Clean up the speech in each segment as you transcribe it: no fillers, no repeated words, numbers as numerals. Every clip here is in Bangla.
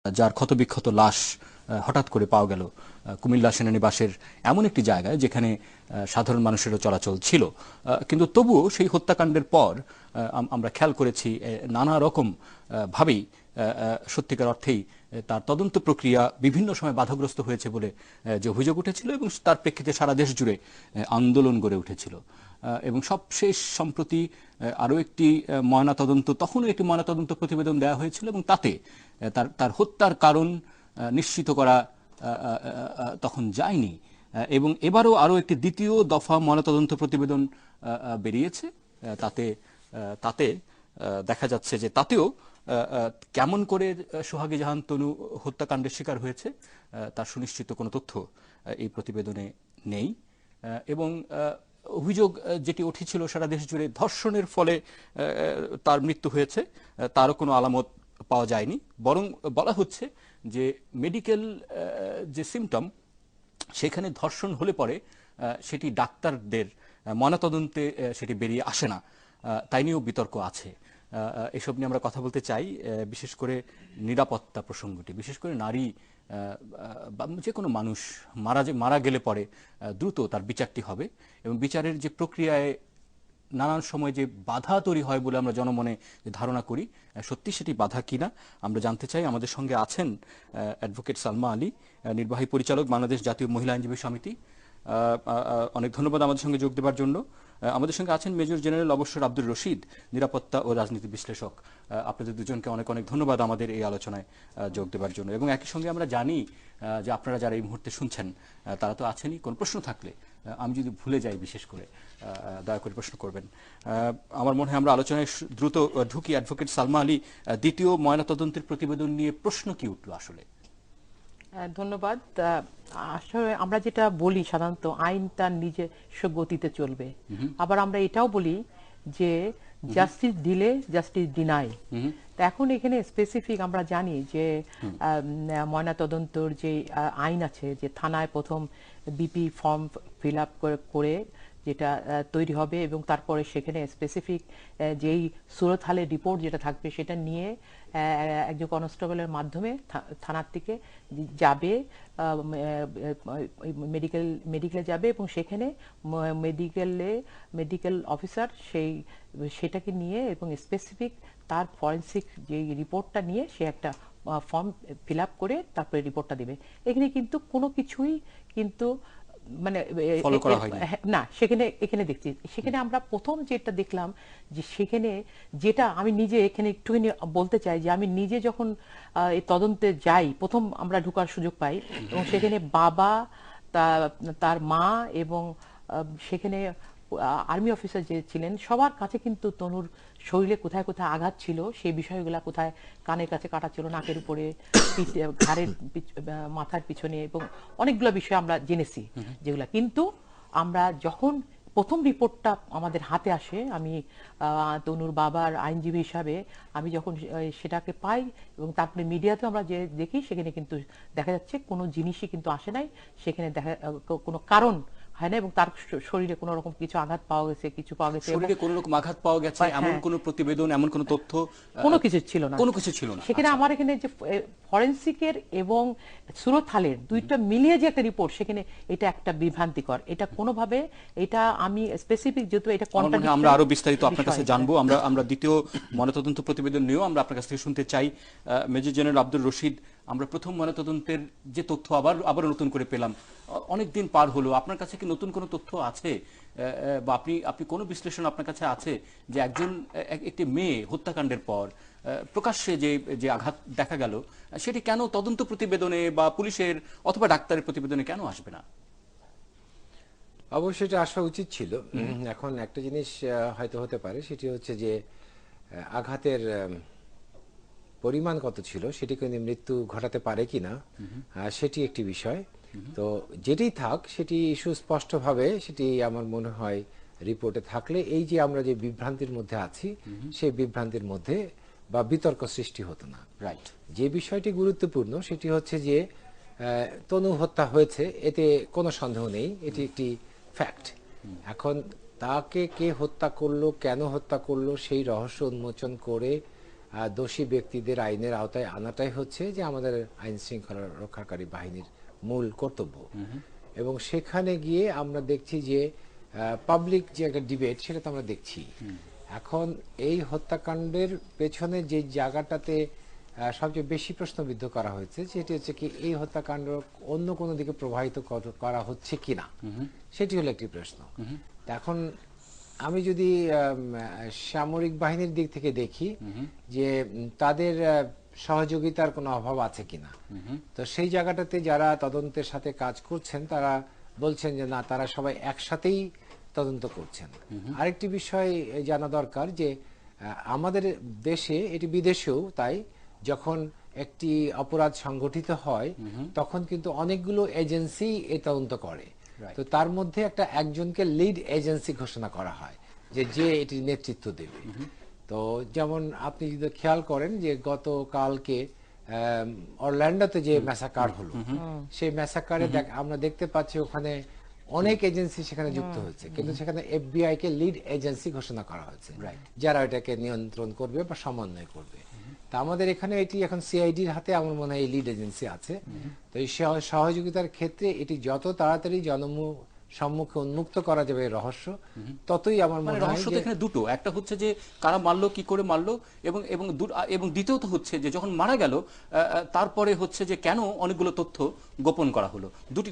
যার ক্ষতবিক্ষত লাশ হঠাৎ করে পাওয়া গেল কুমিল্লা সেনানিবাসের এমন একটি জায়গায় যেখানে সাধারণ মানুষেরও চলাচল ছিল। কিন্তু তবুও সেই হত্যাকাণ্ডের পর আমরা খেয়াল করেছি নানা রকম ভাবেই সত্যিকার অর্থেই তার তদন্ত প্রক্রিয়া বিভিন্ন সময় বাধাগ্রস্ত হয়েছে বলে যে অভিযোগ উঠেছিল এবং তার প্রেক্ষিতে সারা দেশ জুড়ে আন্দোলন গড়ে উঠেছিল। এবং সবশেষ সম্প্রতি আরও একটি ময়নাতদন্ত, তখনও একটি ময়নাতদন্ত প্রতিবেদন দেওয়া হয়েছিল এবং তাতে তার তার হত্যার কারণ নিশ্চিত করা তখন যায়নি। এবং এবারও আরও একটি দ্বিতীয় দফা ময়নাতদন্ত প্রতিবেদন বেরিয়েছে। তাতে তাতে দেখা যাচ্ছে যে তাতেও কেমন করে সোহাগী জাহান তনু হত্যাকাণ্ডের শিকার হয়েছে তার সুনিশ্চিত কোনো তথ্য এই প্রতিবেদনে নেই। এবং অভিযোগ যেটি উঠেছিল সারা দেশ জুড়ে ধর্ষণের ফলে তার মৃত্যু হয়েছে, তারও কোনো আলামত পাওয়া যায়নি। বরং বলা হচ্ছে যে মেডিকেল যে সিমটম, সেখানে ধর্ষণ হলে পরে সেটি ডাক্তারদের ময়নাতদন্তে সেটি বেরিয়ে আসে না, তাই নিয়েও বিতর্ক আছে। এসব নিয়ে আমরা কথা বলতে চাই, বিশেষ করে নিরাপত্তা প্রসঙ্গটি, বিশেষ করে নারী বা যে কোনো মানুষ মারা গেলে পরে দ্রুত তার বিচারটি হবে এবং বিচারের যে প্রক্রিয়ায় নানান সময় যে বাধা তৈরি হয় বলে আমরা জনমনে ধারণা করি, সত্যি সেটি বাধা কিনা আমরা জানতে চাই। আমাদের সঙ্গে আছেন অ্যাডভোকেট সালমা আলী, নির্বাহী পরিচালক, বাংলাদেশ জাতীয় মহিলা আইনজীবী সমিতি। অনেক ধন্যবাদ আমাদের সঙ্গে যোগ দেওয়ার জন্য। আমাদের সঙ্গে আছেন মেজর জেনারেল অবসর আব্দুর রশিদ, নিরাপত্তা ও রাজনীতি বিশ্লেষক। আপনাদের দুজনকে অনেক অনেক ধন্যবাদ আমাদের এই আলোচনায় যোগ দেওয়ার জন্য। এবং একই সঙ্গে আমরা জানি যে আপনারা যারা এই মুহূর্তে শুনছেন তারা তো আছেনই, কোনো প্রশ্ন থাকলে আমি যদি ভুলে যাই বিশেষ করে দয়া করে প্রশ্ন করবেন। আমার মনে হয় আমরা আলোচনায় দ্রুত ঢুকি। অ্যাডভোকেট সালমা আলী, দ্বিতীয় ময়নাতদন্তের প্রতিবেদন নিয়ে প্রশ্ন কি উঠলো আসলে? ধন্যবাদ। আসলে আমরা যেটা বলি সাধারণত আইন তার নিজস্ব গতিতে চলবে। আবার আমরা এটাও বলি যে জাস্টিস দিলে জাস্টিস ডিনাই। তা এখন এখানে স্পেসিফিক আমরা জানি যে ময়নাতদন্তর যে আইন আছে, যে থানায় প্রথম বিপি ফর্ম ফিল আপ করে যেটা তৈরি হবে এবং তারপরে সেখানে স্পেসিফিক যেই সুরত হালের রিপোর্ট যেটা থাকবে সেটা নিয়ে একজন কনস্টেবলের মাধ্যমে থানার থেকে যাবে, মেডিকেলে যাবে এবং সেখানে মেডিকেল অফিসার সেটাকে নিয়ে এবং স্পেসিফিক তার ফরেন্সিক যে রিপোর্টটা নিয়ে সে একটা ফর্ম ফিল আপ করে তারপরে রিপোর্টটা দেবে। এখানে কিন্তু কোনো কিছুই কিন্তু মানে না, এখানে দেখছি, সেখানে আমরা প্রথম যেটা দেখলাম যে সেখানে যেটা আমি নিজে এখানে একটুখানি বলতে চাই যে আমি নিজে যখন এই তদন্তে যাই, প্রথম আমরা ঢোকার সুযোগ পাই এবং সেখানে বাবা, তার মা এবং সেখানে আর্মি অফিসার যে ছিলেন সবার কাছে কিন্তু তনুর শরীরে কোথায় কোথায় আঘাত ছিল সেই বিষয়গুলা, কোথায় কানের কাছে কাটা ছিল, নাকের উপরে, ঘাড়ের মাথার পিছনে এবং অনেকগুলো বিষয় আমরা জেনেছি যেগুলা। কিন্তু আমরা যখন প্রথম রিপোর্টটা আমাদের হাতে আসে, আমি তনুর বাবার আইনজীবী হিসাবে আমি যখন সেটাকে পাই এবং তারপরে মিডিয়াতে আমরা যে দেখি সেখানে কিন্তু দেখা যাচ্ছে কোনো জিনিসই কিন্তু আসে নাই, সেখানে দেখা কোনো কারণ হয় না এবং তার শরীরে কোনো রকম কিছু আঘাত পাওয়া গেছে, কিছু পাওয়া গেছে, শরীরে কোনো রকম আঘাত পাওয়া গেছে এমন কোনো প্রতিবেদন, এমন কোনো তথ্য কোনো কিছু ছিল না, কোনো কিছু ছিল না। সেখানে আমার এখানে যে ফরেন্সিকের এবং সুরত হালের দুইটা মিলিয়ে যে একটা রিপোর্ট, সেখানে এটা একটা বিভ্রান্তিকর। এটা কোনোভাবে, এটা আমি স্পেসিফিক যেহেতু এটা কন্ট্রাডিকশন, আমরা আরো বিস্তারিত আপনার কাছে জানবো। আমরা দ্বিতীয় ময়নাতদন্ত প্রতিবেদন নিয়েও আমরা আপনার কাছ থেকে শুনতে চাই। মেজর জেনারেল আব্দুর রশিদ, আমরা প্রথম ময়নাতদন্তের যে তথ্য আবার নতুন করে পেলাম, অনেকদিন পার হলো, আপনার কাছে কি নতুন কোনো তথ্য আছে বা আপনি কোনো বিশ্লেষণ আপনার কাছে আছে যে একটি মেয়ে হত্যাকাণ্ডের পর প্রকাশ্যে যে আঘাত দেখা গেল সেটি কেন তদন্ত প্রতিবেদনে বা পুলিশের অথবা ডাক্তারের প্রতিবেদনে কেন আসবে না? অবশ্যই এটা আসা উচিত ছিল। এখন একটা জিনিস হয়তো হতে পারে, সেটি হচ্ছে যে আঘাতের পরিমাণ কত ছিল সেটি কিন্তু মৃত্যু ঘটাতে পারে কিনা, সেটি একটি বিষয়। তো যেটি থাক সেটি সুস্পষ্টভাবে সেটি আমার মনে হয় রিপোর্টে থাকলে এই যে আমরা যে বিভ্রান্তির মধ্যে আছি সেই বিভ্রান্তির মধ্যে বা বিতর্ক সৃষ্টি হতো না। রাইট। যে বিষয়টি গুরুত্বপূর্ণ সেটি হচ্ছে যে তনু হত্যা হয়েছে, এতে কোনো সন্দেহ নেই, এটি একটি ফ্যাক্ট। এখন তাকে কে হত্যা করলো, কেন হত্যা করলো, সেই রহস্য উন্মোচন করে দোষী ব্যক্তিদের আইনের আওতায় আনাটাই হচ্ছে যে আমাদের আইন শৃঙ্খলা রক্ষাকারী বাহিনীর মূল কর্তব্য। এবং সেখানে গিয়ে আমরা দেখছি যে পাবলিক যে একটা ডিবেট, সেটা তো আমরা দেখছি। এখন এই হত্যাকাণ্ডের পেছনে যে জায়গাটাতে সবচেয়ে বেশি প্রশ্নবিদ্ধ করা হয়েছে সেটি হচ্ছে কি এই হত্যাকাণ্ড অন্য কোনো দিকে প্রবাহিত করা হচ্ছে কিনা, সেটি হলো একটি প্রশ্ন। এখন আমি যদি সামরিক বাহিনীর দিক থেকে দেখি যে তাদের সহযোগিতার কোনো অভাব আছে কিনা, তো সেই জায়গাটাতে যারা তদন্তের সাথে কাজ করছেন তারা বলছেন যে না, তারা সবাই একসাথেই তদন্ত করছেন। আরেকটি বিষয় জানা দরকার যে আমাদের দেশে, এটি বিদেশেও তাই, যখন একটি অপরাধ সংগঠিত হয় তখন কিন্তু অনেকগুলো এজেন্সি এই তদন্ত করে। তো তার মধ্যে একজনকে লিড এজেন্সি ঘোষণা করা হয় যে এটির নেতৃত্ব দেবে। তো যেমন আপনি যদি খেয়াল করেন যে গতকালকে অরল্যান্ডোতে যে ম্যাসাকার হলো, সেই ম্যাসাকারে আমরা দেখতে পাচ্ছি ওখানে অনেক এজেন্সি সেখানে যুক্ত হয়েছে, কিন্তু সেখানে এফবিআই কে লিড এজেন্সি ঘোষণা করা হয়েছে যারা এটাকে নিয়ন্ত্রণ করবে বা সমন্বয় করবে। তা আমাদের এখানে এটি এখন সিআইডির হাতে আমার মনে হয় এই লিড এজেন্সি আছে। তো এই সহযোগিতার ক্ষেত্রে এটি যত তাড়াতাড়ি সম্মুখে উন্মুক্ত করা যাবে রহস্য, ততই আমার মনে হয় রহস্য এখানে দুটো, একটা হচ্ছে যে কারা মারলো, কি করে মারলো, এবং দ্বিতীয়ত হচ্ছে যে যখন মারা গেল তারপরে হচ্ছে যে কেন অনেকগুলো তথ্য গোপন করা হলো।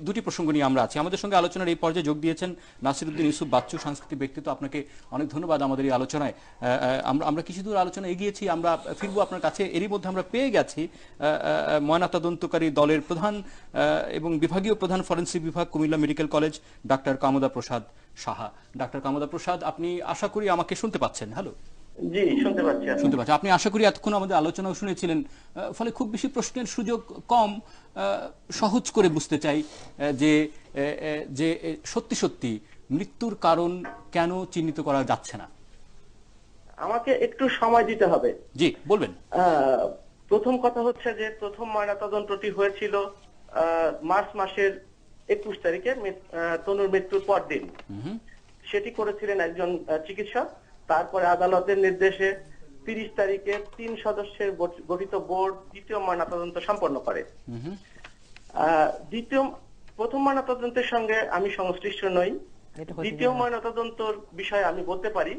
দুটি প্রসঙ্গ নিয়ে আমরা আছি। আমাদের সঙ্গে আলোচনার এই পর্যায়ে যোগ দিয়েছেন নাসিরউদ্দিন ইউসুফ বাচ্চু, সাংস্কৃতিক ব্যক্তিত্ব। আপনাকে অনেক ধন্যবাদ আমাদের এই আলোচনায়। আমরা কিছু দূর আলোচনা এগিয়েছি, আমরা ফিরবো আপনার কাছে। এরই মধ্যে আমরা পেয়ে গেছি ময়নাতদন্তকারী দলের প্রধান এবং বিভাগীয় প্রধান ফরেনসিক বিভাগ, কুমিল্লা মেডিকেল কলেজ, ডাক্তার কামদা প্রসাদ সাহা। ডাক্তার কামদা প্রসাদ, আপনি আশা করি আমাকে শুনতে পাচ্ছেন? হ্যালো। জি, শুনতে পাচ্ছি। আপনি আশা করি এতক্ষণ আমাদের আলোচনাও শুনেছিলেন, ফলে খুব বেশি প্রশ্নের সুযোগ কম। সহজ করে বুঝতে চাই যে যে সত্যি সত্যি মৃত্যুর কারণ কেন চিহ্নিত করা যাচ্ছে না। আমাকে একটু সময় দিতে হবে। জি, বলবেন। প্রথম কথা হচ্ছে যে প্রথম ময়নাতদন্তটি হয়েছিল মার্চ মাসের 21 তারিখে, তনুর মৃত্যুর পর দিন। সেটি করেছিলেন একজন চিকিৎসক। তারপরে আদালতের নির্দেশে 30 তারিখে 3 সদস্যের গঠিত বোর্ড দ্বিতীয় ময়নাতদন্ত সম্পন্ন করে। প্রথম ময়নাতদন্তের সঙ্গে আমি সংশ্লিষ্ট নই। দ্বিতীয় ময়নাতদন্তর বিষয়ে আমি বলতে পারি।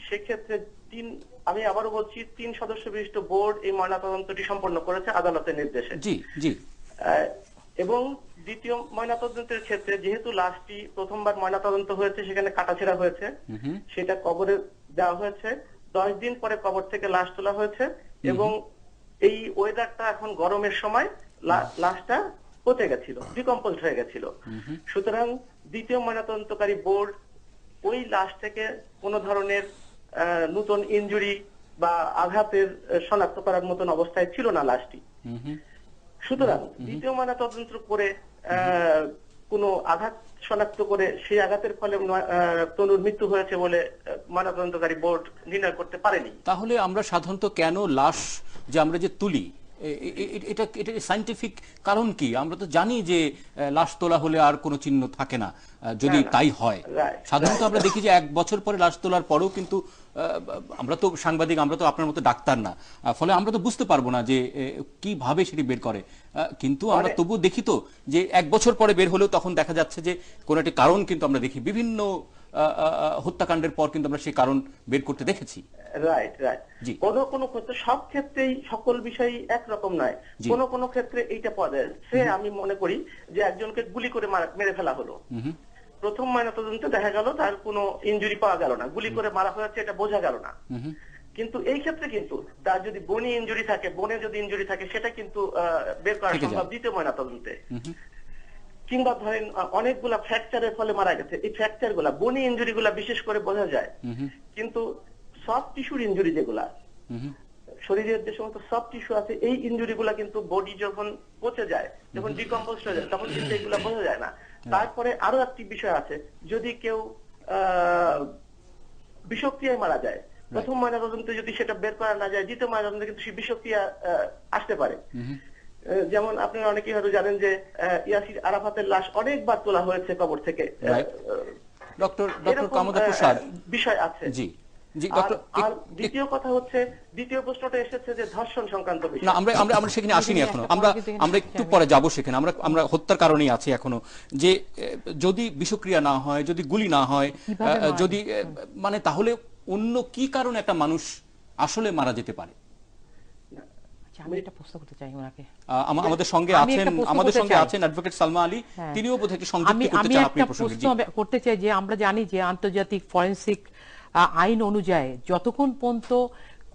সেক্ষেত্রে আমি আবারও বলছি, 3 সদস্য বিশিষ্ট বোর্ড এই ময়নাতদন্তটি সম্পন্ন করেছে আদালতের নির্দেশে। এবং দ্বিতীয় ময়নাতদন্তের ক্ষেত্রে যেহেতু লাশটি প্রথমবার ময়নাতদন্ত হয়েছে, সেখানে কাটাছেঁড়া হয়েছে, সেটা কবরে দেওয়া হয়েছে। 10 দিন পরে কবর থেকে লাশ তোলা হয়েছে এবং এই ওয়েদারটা এখন গরমের সময় লাশটা পচে গেছিল, ডিকম্পোজ হয়ে গেছিল। সুতরাং দ্বিতীয় ময়নাতদন্তকারী বোর্ড ওই লাশ থেকে কোনো ধরনের নতুন ইনজুরি বা আঘাতের শনাক্ত করার মতন অবস্থায় ছিল না লাশটি। সুতরাং দ্বিতীয় ময়নাতদন্ত করে কোনো আঘাত শনাক্ত করে সেই আঘাতের ফলে তনুর মৃত্যু হয়েছে বলে ময়নাতদন্তকারী বোর্ড নির্ণয় করতে পারেনি। তাহলে আমরা সাধারণত কেন লাশ যে আমরা যে তুলি, এটা সায়েন্টিফিক কারণ কি? আমরা তো জানি যে লাশ তোলা হলে আর কোনো চিহ্ন থাকে না, যদি তাই হয়। সাধারণত আমরা দেখি যে 1 বছর পরে লাশ তোলার পরেও কিন্তু আমরা তো সাংবাদিক, আমরা তো আপনার মতো ডাক্তার না, ফলে আমরা তো বুঝতে পারবো না যে কিভাবে সেটি বের করে। কিন্তু আমরা তবুও দেখি তো যে 1 বছর পরে বের হলেও তখন দেখা যাচ্ছে যে কোনো একটি কারণ কিন্তু আমরা দেখি। বিভিন্ন হত্যাকাণ্ডের পর কিন্তু আমরা সেই কারণ বের করতে দেখেছি। রাইট। কোনো ক্ষেত্রে, সব ক্ষেত্রেই সকল বিষয় একরকম নয়। কোনো ক্ষেত্রে এইটা পাওয়া যায়। আমি মনে করি যে একজনকে গুলি করে মেরে ফেলা হলো, প্রথম ময়নাতদন্তে দেখা গেল তার কোনো ইনজুরি পাওয়া গেল না, গুলি করে মারা হয়েছে এটা বোঝা গেল না। কিন্তু এই ক্ষেত্রে কিন্তু তার যদি বনে যদি ইনজুরি থাকে সেটা কিন্তু বের করা সম্ভব দ্বিতীয় ময়নাতদন্তে। কিংবা ধরেন অনেকগুলা ফ্র্যাকচারের ফলে মারা গেছে, এই ফ্র্যাকচার গুলা, বনি ইনজুরি গুলা বিশেষ করে বোঝা যায়। কিন্তু সফট টিস্যুর ইনজুরি যেগুলা, শরীরের যে সমস্ত সফট টিস্যু আছে, এই ইনজুরি গুলা কিন্তু বডি যখন পচে যায়, যখন ডিকম্পোজ হয়ে যায়, তখন কিন্তু এগুলা বোঝা যায় না। তারপরে আরো একটি বিষয় আছে, যদি কেউ বিষক্রিয়ায় মারা যায়, প্রথম ময়নাতদন্তে যদি সেটা বের করা না যায়, দ্বিতীয় ময়নাতদন্তে কিন্তু সেই বিষক্রিয়া আসতে পারে। যেমন আপনারা অনেকেই হয়তো জানেন যে ইয়াসির আরাফাতের লাশ অনেকবার তোলা হয়েছে কবর থেকে। ডক্টর কামদা প্রসাদ, বিষয় আছে। জি জি, ডক্টর, আর দ্বিতীয় কথা হচ্ছে, দ্বিতীয় প্রশ্নটা এসেছে যে ধর্ষণ সংক্রান্ত না, বিষয়। আমরা সেখানে আসিনি এখনো, আমরা একটু পরে যাব সেখানে। আমরা হত্যার কারণেই আছি এখনো, যে যদি বিষক্রিয়া না হয়, যদি গুলি না হয়, যদি মানে তাহলে অন্য কি কারণে একটা মানুষ আসলে মারা যেতে পারে? আমি একটা প্রশ্ন করতে চাই ওনাকে। আমাদের সঙ্গে আছেন অ্যাডভোকেট সালমা আলী, তিনিও বোধহয় একটু সংযুক্ত করতে চান আপনি প্রশ্ন করতে চাই যে আমরা জানি যে আন্তর্জাতিক ফরেনসিক আইন অনুযায়ী যতক্ষণ পর্যন্ত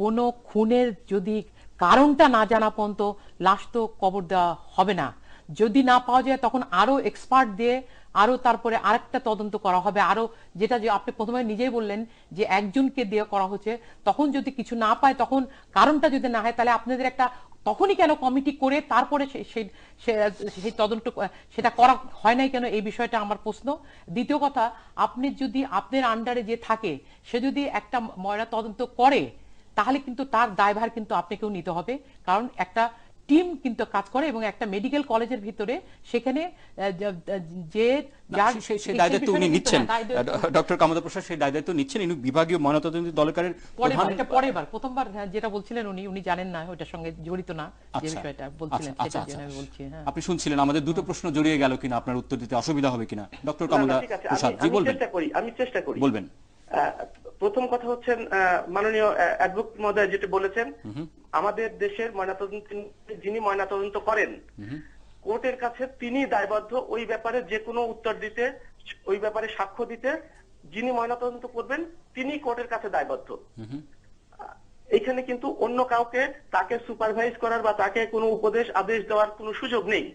কোনো খুনের যদি কারণটা না জানা পর্যন্ত লাশ তো কবর দেওয়া হবে না। যদি না পাওয়া যায় তখন আরো এক্সপার্ট দিয়ে আরো তারপরে আরেকটা তদন্ত করা হবে, আরো যেটা যে আপনি প্রথমে নিজেই বললেন যে একজনকে দিয়ে করা হচ্ছে, তখন যদি কিছু না পায়, তখন কারণটা যদি না হয়, তাহলে আপনাদের একটা তখনই কেন কমিটি করে তারপরে সেই তদন্ত সেটা করা হয় নাই কেন, এই বিষয়টা আমার প্রশ্ন। দ্বিতীয় কথা, আপনি যদি আপনার আন্ডারে যে থাকে সে যদি একটা ময়না তদন্ত করে, তাহলে কিন্তু তার দায়ভার কিন্তু আপনাকেও নিতে হবে, কারণ একটা টিম কিন্তু কাজ করে এবং একটা মেডিকেল কলেজের ভিতরে সেখানে যে সেই দায়িত্ব উনি নিচ্ছেন, ডক্টর কামরুল প্রসাদ সেই দায়িত্ব নিচ্ছেন, ইনি বিভাগীয় ময়নাতদন্ত দলকারের প্রথমবার যেটা বলছিলেন উনি জানেন না, ওইটার সঙ্গে জড়িত না, যে বিষয়টা বলছিলেন সেটার জন্য আমি বলছি। আপনি শুনছিলেন, আমাদের দুটো প্রশ্ন জড়িয়ে গেল কিনা, আপনার উত্তর দিতে অসুবিধা হবে কিনা? ডক্টর কামরুল প্রসাদ জি বলবেন। আমি চেষ্টা করি বলবেন। প্রথম কথা হচ্ছে, মাননীয় অ্যাডভোকেট মহোদয় যেটা বলেছেন, আমাদের দেশের ময়নাতদন্ত যিনি ময়নাতদন্ত করেন, কোর্টের কাছে তিনি দায়বদ্ধ ওই ব্যাপারে যে কোনো উত্তর দিতে, ওই ব্যাপারে সাক্ষ্য দিতে। যিনি ময়নাতদন্ত করবেন তিনি কোর্টের কাছে দায়বদ্ধ। এখানে কিন্তু অন্য কাউকে তাকে সুপারভাইজ করার বা তাকে কোনো উপদেশ আদেশ দেওয়ার কোনো সুযোগ নেই।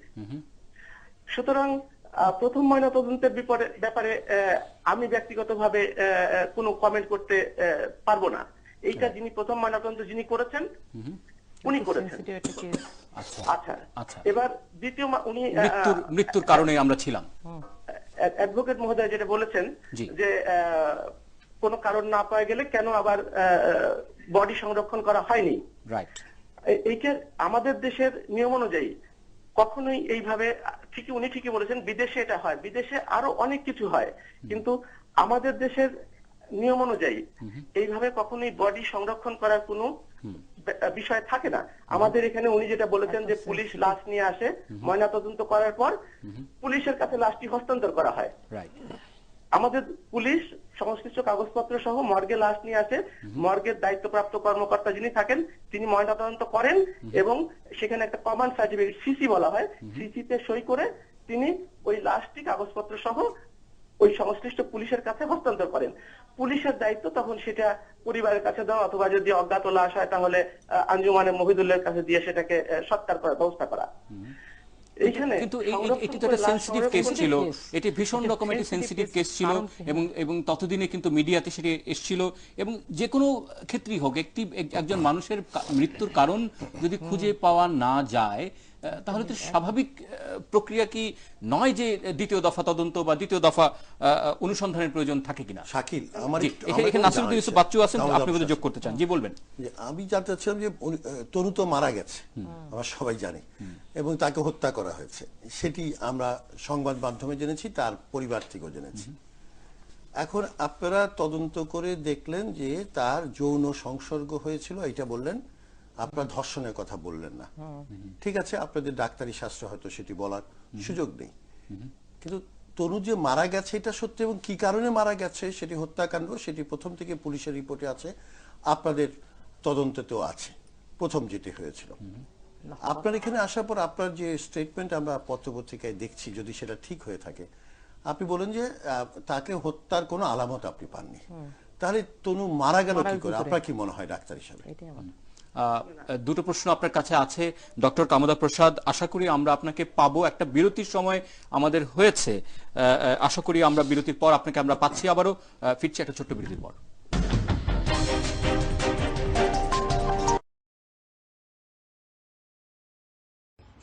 সুতরাং প্রথম ময়নাতদন্তের ব্যাপারে আমি ব্যক্তিগতভাবে কোনো কমেন্ট করতে পারবো না। এইটা যিনি প্রথম ময়নাতদন্ত যিনি করেছেন উনি করেছেন। আচ্ছা, এবার দ্বিতীয় উনি মৃত্যুর কারণে আমরা ছিলাম। অ্যাডভোকেট মহোদয় যেটা বলেছেন যে কোনো কারণ না পাওয়া গেলে কেন আবার বডি সংরক্ষণ করা হয়নি, রাইট। এইটা আমাদের দেশের নিয়ম অনুযায়ী কখনোই এইভাবে, উনি ঠিকই বলেছেন, বিদেশে এটা হয়, বিদেশে আরো অনেক কিছু হয়, কিন্তু আমাদের দেশের নিয়ম অনুযায়ী এইভাবে কখনোই বডি সংরক্ষণ করার কোনো বিষয় থাকে না। আমাদের এখানে উনি যেটা বলেছেন যে পুলিশ লাশ নিয়ে আসে, ময়নাতদন্ত করার পর পুলিশের কাছে লাশটি হস্তান্তর করা হয়। আমাদের পুলিশ সংশ্লিষ্ট কাগজপত্র সহ মর্গে লাশ নিয়ে আসে, মর্গের দায়িত্বপ্রাপ্ত কর্মকর্তা যিনি থাকেন তিনি ময়নাতদন্ত করেন এবং সেখানে একটা কমান্ড সার্টিফিকেট, সিসি বলা হয়, সিসিতে সই করে তিনি ওই লাশটি কাগজপত্র সহ ওই সংশ্লিষ্ট পুলিশের কাছে হস্তান্তর করেন। পুলিশের দায়িত্ব তখন সেটা পরিবারের কাছে দেওয়া, অথবা যদি অজ্ঞাত লাশ হয় তাহলে আঞ্জুমানে মহিদুল্লাহর কাছে দিয়ে সেটাকে সৎকার করার ব্যবস্থা করা। কিন্তু এটি তো একটা সেনসিটিভ কেস ছিল, এটি ভীষণ রকম একটি সেনসিটিভ কেস ছিল, এবং ততদিনে কিন্তু মিডিয়াতে সেটি এসেছিল, এবং যে কোনো ক্ষেত্রেই হোক একজন মানুষের মৃত্যুর কারণ যদি খুঁজে পাওয়া না যায়, তাহলে তো স্বাভাবিক প্রক্রিয়া কি নয় যে দ্বিতীয় দফা তদন্ত বা দ্বিতীয় দফা অনুসন্ধানের প্রয়োজন থাকে কিনা? শাকিল, আমার এখানে নাসিরুদ্দিন ইউসুফ বাচ্চু আছেন, আপনি বোধহয় যোগ করতে চান, জি বলবেন। আমি জানতে চাচ্ছিলাম যে তনু তো মারা গেছে, আমরা সবাই জানি, এবং তাকে হত্যা করা হয়েছে, সেটি আমরা সংবাদ মাধ্যমে জেনেছি, তার পরিবার থেকেও জেনেছি। এখন আপনারা তদন্ত করে দেখলেন যে তার যৌন সংসর্গ হয়েছিল, এটা বললেন, আপনারা ধর্ষণের কথা বললেন না। ঠিক আছে, আপনাদের ডাক্তারি শাস্ত্র হয়তো সেটি বলার সুযোগ নেই, কিন্তু তনু যে মারা গেছে এটা সত্যি, এবং কি কারণে মারা গেছে সেটি হত্যাকাণ্ড, সেটি প্রথম থেকে পুলিশের রিপোর্টে আছে, আপনাদের তদন্তেও আছে, প্রথম যেটি হয়েছিল। আপনার এখানে আসার পর আপনার যে স্টেটমেন্ট আমরা পত্রপত্রিকায় দেখছি, যদি সেটা ঠিক হয়ে থাকে, আপনি বলেন যে তাকে হত্যার কোনো আলামত আপনি পাননি, তাহলে তনু মারা গেল কি করে? আপনার কি মনে হয় ডাক্তার হিসাবে? দুটো প্রশ্ন আপনার কাছে আছে ডক্টর কামরুল প্রসাদ, আশা করি আমরা আপনাকে পাবো। একটা বিরতির সময় আমাদের হয়েছে, আশা করি আমরা বিরতির পর আপনাকে আমরা পাচ্ছি, আবারও ফিরছি একটা ছোট্ট বিরতির পর।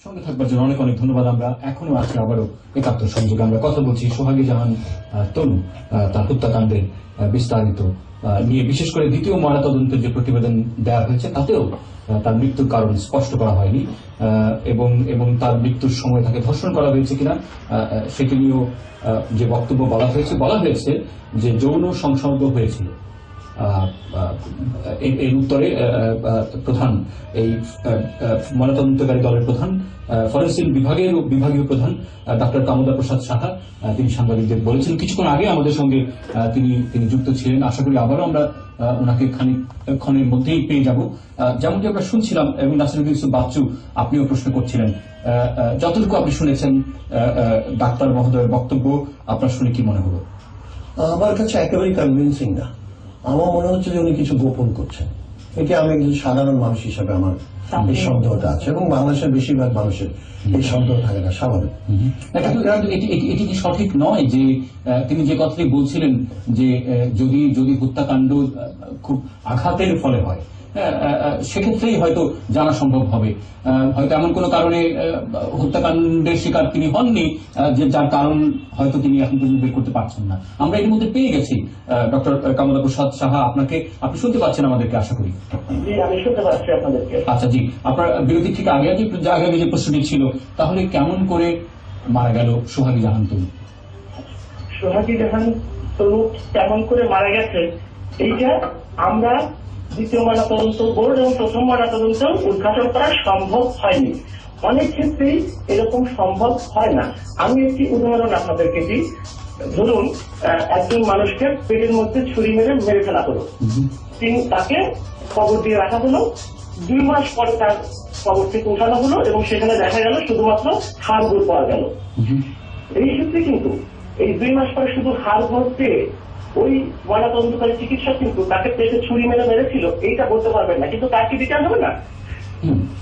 সঙ্গে থাকবার জন্য অনেক অনেক ধন্যবাদ। আমরা এখনো আছি আবারও একাত্তর সংযোগে, আমরা কথা বলছি সোহাগী জাহান তনু, তার হত্যাকাণ্ডের বিস্তারিত নিয়ে, বিশেষ করে দ্বিতীয় ময়নাতদন্তের যে প্রতিবেদন দেওয়া হয়েছে তাতেও তার মৃত্যুর কারণ স্পষ্ট করা হয়নি, এবং তার মৃত্যুর সময় তাকে ধর্ষণ করা হয়েছে কিনা সেটি নিয়েও যে বক্তব্য বলা হয়েছে যে যৌন সংসর্গ হয়েছিল, এর উত্তরে প্রধান এই ময়নাতদন্তকারী দলের প্রধান ফরেনসিক বিভাগীয় প্রধান ডক্টর কামদা প্রসাদ সাহা তিনি সাংবাদিকদের বলেছেন কিছুক্ষণ আগে আমাদের সঙ্গে তিনি যুক্ত ছিলেন। আশা করি আবারও আমরা ওনাকে খানিকক্ষণের মধ্যেই পেয়ে যাব। যেমনটি আমরা শুনছিলাম এবং নাসিরুদ্দিন ইউসুফ বাচ্চু আপনিও প্রশ্ন করছিলেন, যতটুকু আপনি শুনেছেন ডাক্তার মহোদয়ের বক্তব্য আপনার শুনে কি মনে হলো? আমার কাছে একেবারেই কনভিন্সিং না। আমার মনে হচ্ছে যে উনি কিছু গোপন করছেন। এটি আমি একজন সাধারণ মানুষ হিসেবে আমার এই সন্দেহটা আছে, এবং বাংলাদেশের বেশিরভাগ মানুষের এই সন্দেহ থাকে না, স্বাভাবিক। এটি কি সঠিক নয় যে তিনি যে কথাটি বলছিলেন যে যদি হত্যাকাণ্ড খুব আঘাতের ফলে হয় সেক্ষেত্রেই হয়তো জানা সম্ভব হবে, হয়তো এমন কোনো কারণে হত্যাকাণ্ডের শিকার তিনি হননি যে যার কারণ হয়তো তিনি এখন পর্যন্ত বের করতে পারছেন না। আমরা এর মধ্যে পেয়ে গেছি ডক্টর কামদা প্রসাদ সাহা, আপনি শুনতে পাচ্ছেন আমাদেরকে আশা করি? আমি শুনতে পাচ্ছি আপনাদেরকে। আচ্ছা জি, আপনার বিরতি ঠিক আগে যে প্রশ্নটি ছিল, তাহলে কেমন করে মারা গেল সোহাগী জাহান তনু? সোহাগী জাহান তনু কেমন করে মারা গেছে এইটা আমরা দ্বিতীয় ময়নাতদন্ত বোর্ড এবং প্রথম ময়নাতদন্ত উদ্ঘাটন করা সম্ভব হয়নি। অনেক ক্ষেত্রেই এরকম সম্ভব হয় না। আমি একটি উদাহরণ আপনাদেরকে দিই। ধরুন একজন মানুষকে পেটের মধ্যে ছুরি মেরে ফেলা হলো, তাকে কবর দিয়ে রাখা হলো, 2 মাস পরে তার কবর থেকে উঠানো হলো এবং সেখানে দেখা গেল শুধুমাত্র হাড় গোড় পাওয়া গেল। এই ক্ষেত্রে কিন্তু এই 2 মাস পরে শুধু হাড় গোড় পেয়ে ওই ময়নাতদন্তকারী চিকিৎসক কিন্তু তাকে পেটে ছুরি মেরেছিল এইটা বলতে পারবেন না, কিন্তু তার কি বিচার হবে না?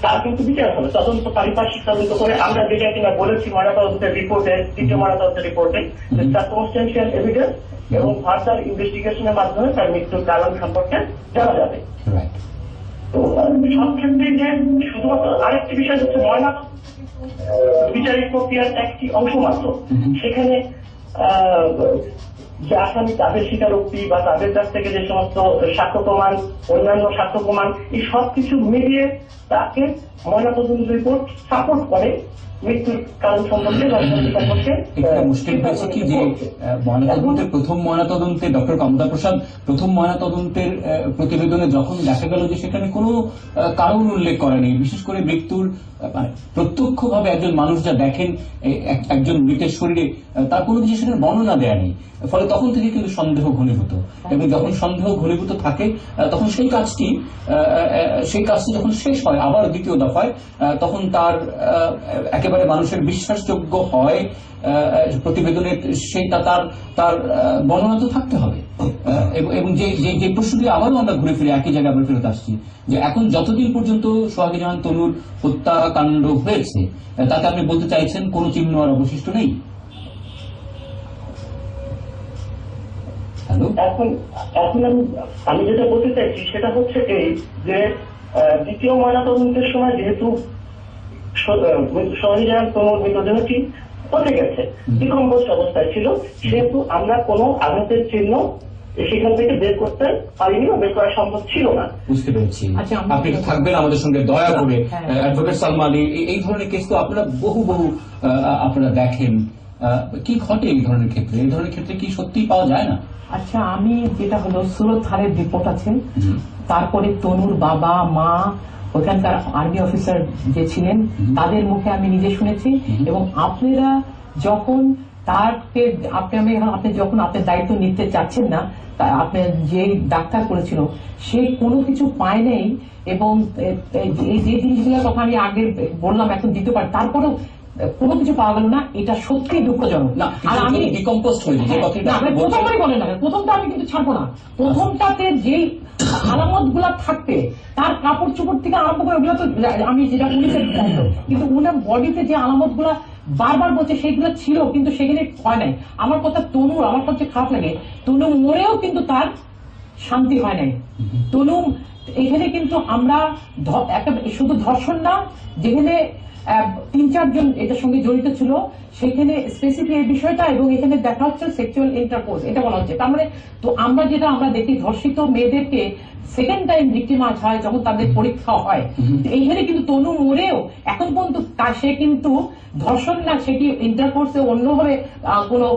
তার কিন্তু বিচার হবে। তদন্ত পারিপার্শ্বিক তদন্ত করে আমরা যেটা কিনা বলেছি ময়নাতদন্তের রিপোর্টে, দ্বিতীয় ময়নাতদন্তের রিপোর্টে, সার্কমস্টেন্সিয়াল এভিডেন্স এবং ফার্দার ইনভেস্টিগেশনের মাধ্যমে তার মৃত্যুর কারণ সম্পর্কে জানা যাবে। তো সব ক্ষেত্রে যে শুধুমাত্র আরেকটি বিষয় হচ্ছে ময়নাতদন্ত বিচারিক প্রক্রিয়ার একটি অংশ মাত্র। সেখানে যে আসামি তাদের স্বীকারোক্তি বা তাদের কাছ থেকে যে সমস্ত সাক্ষ্য প্রমাণ, অন্যান্য সাক্ষ্য প্রমাণ, এই সবকিছু মিলিয়ে তাকে ময়নাতদন্ত রিপোর্ট সাপোর্ট করে মৃত্যুর কারণ সম্পর্কে সম্পর্কে। মুশকিল হয়েছে কি যে ময়নাতদন্তের প্রথম ময়নাতদন্তে ডক্টর কামদা প্রসাদ প্রথম ময়নাতদন্তের প্রতিবেদনে যখন দেখা গেল যে সেখানে কোনো কারণ উল্লেখ করেনি, বিশেষ করে মৃত্যুর মানে প্রত্যক্ষভাবে একজন মানুষ যা দেখেন একজন মৃতের শরীরে তার কোনো কিছু সেখানে বর্ণনা দেয়া নেই, ফলে তখন থেকে কিন্তু সন্দেহ ঘনীভূত, এবং যখন সন্দেহ ঘনীভূত থাকে তখন সেই কাজটি যখন শেষ হয় আবার দ্বিতীয় দফায়, তখন তার একেবারে মানুষের বিশ্বাসযোগ্য হয় প্রতিবেদনের সেইটা তার বর্ণনা তো থাকতে হবে। এবং যে প্রশ্নটি আবারও আমরা ঘুরে ফিরে একই জায়গায় আমরা ফেরত আসছি যে এখন যতদিন পর্যন্ত সোহাগী জাহান তনুর হত্যাকাণ্ড হয়েছে তাতে আপনি বলতে চাইছেন কোনো চিহ্ন আর অবশিষ্ট নেই? এখন আমি যেটা বলতে চাইছি সেটা হচ্ছে এই যে দ্বিতীয় ময়নাতদন্তের সময় যেহেতু সোহাগী জাহান তনুর মৃতদেহটি পচে গেছে, ডিকম্পোজ অবস্থায় ছিল, সেহেতু আমরা কোনো আঘাতের চিহ্ন সেখান থেকে বের করতে পারিনি বা বের করা সম্ভব ছিল না। বুঝতে পেরেছি। আপনি থাকবেন আমাদের সঙ্গে দয়া করে। অ্যাডভোকেট সালমা আলী, এই ধরনের কেস তো আপনারা বহু আপনারা দেখেন, কি ঘটে এই ধরনের ক্ষেত্রে? এই ধরনের ক্ষেত্রে কি সত্যিই পাওয়া যায় না? আচ্ছা, আমি যেটা হলো সুরত থারের রিপোর্ট আছে, তারপরে তনুর বাবা মা ওখানকার আর্মি অফিসার যে ছিলেন তাদের মুখে আমি নিজে শুনেছি, এবং আপনারা যখন আপনি যখন আপনার দায়িত্ব নিতে চাচ্ছেন না, আপনার যে ডাক্তার করেছিল সে কোনো কিছু পায় নাই, এবং এই যে জিনিসগুলোর কথা আমি আগে বললাম এখন দিতে পারি, তারপরেও কোনো কিছু পাওয়া গেল না, এটা সত্যি দুঃখজনক। আর আমি প্রথমটাই বলে না, প্রথমটা আমি কিন্তু ছাড়বো না। প্রথমটাতে যে আলামত গুলা থাকতে তার কাপড় চোপড় থেকে আরম্ভ করে ওগুলো তো আমি যেটা পুলিশের কিন্তু উনার বডিতে যে আলামত গুলা বারবার বলছে সেইগুলো ছিল, কিন্তু সেখানে হয় নাই। আমার কথা তনুর, আমার সবচেয়ে খারাপ লাগে, তনু মরেও কিন্তু তার শান্তি হয় নাই। তনু এখানে কিন্তু আমরা একটা শুধু ধর্ষণ না, যেখানে 3-4 জন এটার সঙ্গে জড়িত ছিল সেখানে স্পেসিফিক এই বিষয়টা, এবং এখানে দেখা হচ্ছে সেক্সুয়াল ইন্টারকোর্স এটা বলা হচ্ছে। তার মানে তো আমরা দেখি ধর্ষিত মেয়েদেরকে সেকেন্ড টাইম ভিক্টিমাইজ হয় যখন তাদের পরীক্ষা হয়। এইখানে কিন্তু তনু মরেও এখন পর্যন্ত সে কিন্তু ধর্ষণ না, সেটি ইন্টারকোর্সে অন্যভাবে কোনো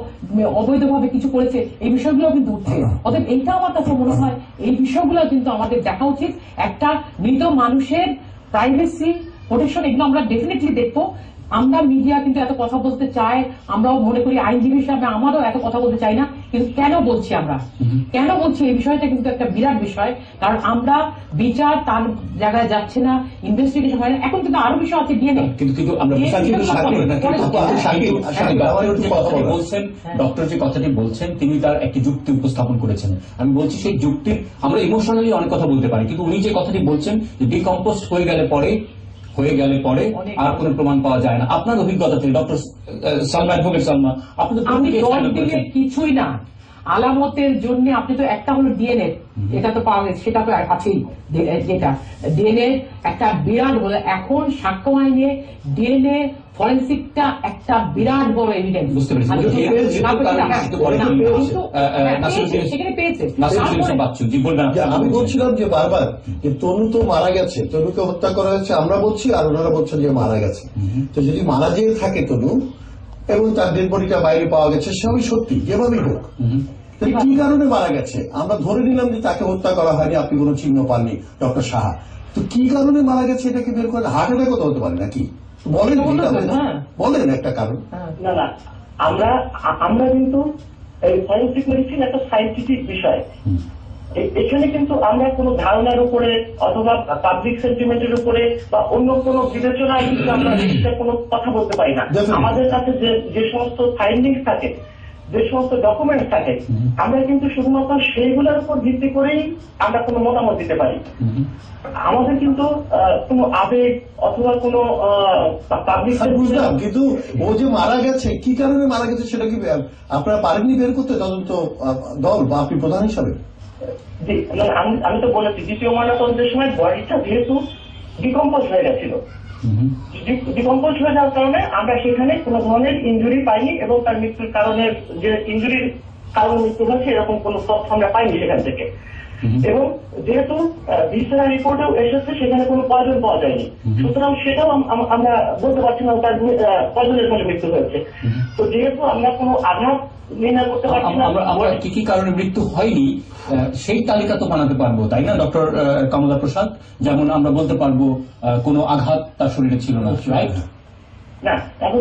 অবৈধভাবে কিছু করেছে, এই বিষয়গুলো কিন্তু উঠছে। অতএব এইটা আমার কাছে মনে হয় এই বিষয়গুলো কিন্তু আমাদের দেখা উচিত। একটা মৃত মানুষের প্রাইভেসি প্রোটেকশন, এগুলো আমরা ডেফিনেটলি দেখবো। আমরা মিডিয়া কিন্তু এত কথা বলতে চাই, আমরাও মনে করি আইনজীবী হিসাবে আমারও এত কথা বলতে চাই না, কিন্তু কেন বলছি আমরা, কেন বলছি এই বিষয়টা কিন্তু একটা বিরাট বিষয়। কারণ আমরা বিচার তার জায়গায় যাচ্ছে না, ইনভেস্টিগেশন হয় না। এখন কিন্তু আরো বিষয় আছে ডিএনএ, কিন্তু আমরা বলছেন ডক্টর যে কথাটি বলছেন তিনি তার একটি যুক্তি উপস্থাপন করেছেন। আমি বলছি সেই যুক্তির আমরা ইমোশনালি অনেক কথা বলতে পারি, কিন্তু উনি যে কথাটি বলছেন যে ডিকম্পোস্ট হয়ে গেলে পরে আর কোন প্রমাণ পাওয়া যায় না। আপনার অভিজ্ঞতা থেকে ডক্টর সালমা, অ্যাডভোকেট সালমা, আপনি তো কিছুই না আলামতের জন্য, আপনি তো একটা হলো ডিএনএ, এটা তো পাওয়া গেছে, সেটা তো আছেই। যেটা ডিএনএ একটা বিরাট বলে, এখন সাক্ষ্য আইনে ডিএনএ ফরেন্সিকটা একটা বিরাট বড় এভিডেন্স। বুঝতে পেরেছি। আমি বলছিলাম যে বারবার যে তনু তো মারা গেছে, তনুকে হত্যা করা হয়েছে আমরা বলছি, আর ওনারা বলছেন যে মারা গেছে। তো যদি মারা যেয়ে থাকে তনু এবং তার ডেড বডিটা বাইরে পাওয়া গেছে, সবই সত্যি, যেভাবেই হোক, কি কারণে মারা গেছে আমরা ধরে নিলাম যে তাকে হত্যা করা হয়নি, আপনি কোনো চিহ্ন পাননি ডক্টর সাহা, তো কি কারণে মারা গেছে এটাকে বের করে, হার্ট অ্যাটাক হতে পারে নাকি বলেন, বলেন একটা কারণ। না না, আমরা কিন্তু এই ফরেনসিক মেডিসিন একটা সায়েন্টিফিক বিষয়। এখানে কিন্তু আমরা কোনো ধারণার উপরে অথবা পাবলিক সেন্টিমেন্টের উপরে বা অন্য কোনো বিবেচনায় কিন্তু আমরা কোনো কথা বলতে পারি না। আমাদের কাছে যে সমস্ত ফাইন্ডিংস থাকে, যে সমস্ত ডকুমেন্টস থাকে, আমরা কিন্তু শুধুমাত্র সেইগুলোর উপর ভিত্তি করেই আমরা কোনো মতামত দিতে পারি। আমাদের কিন্তু কোনো আবেগ অথবা কোনো পাবলিক, বুঝলাম, কিন্তু ও যে মারা গেছে কি কারণে মারা গেছে সেটা কি আপনারা পারেননি বের করতে তদন্ত দল বা আপনি প্রধান হিসাবে? আমি তো বলেছি দ্বিতীয় ময়নাতদন্তের সময় বডিটা যেহেতু ডিকম্পোজ হয়ে গেছিল, ডিকম্পোজ হয়ে যাওয়ার কারণে আমরা সেখানে কোনো ধরনের ইনজুরি পাইনি এবং তার মৃত্যুর কারণে যে ইনজুরির কারণে মৃত্যু হয়েছে এরকম কোনো তথ্য আমরা পাইনি সেখান থেকে। এবং যেহেতু ভিসেরা রিপোর্টেও এসেছে সেখানে কোনো পয়জন পাওয়া যায়নি, সুতরাং সেটাও আমরা বলতে পারছি না তার পয়জনের ফলে মৃত্যু হয়েছে। তো যেহেতু আমরা কোনো আঘাত নির্ণয় করতে পারছি না, আমরা কি কি কারণে মৃত্যু হয়নি সেই তালিকা তো বানাতে পারবো, তাই না ডক্টর কমলা প্রসাদ? যেমন আমরা বলতে পারবো কোনো আঘাত তার শরীরে ছিল না, রাইট? না, এখন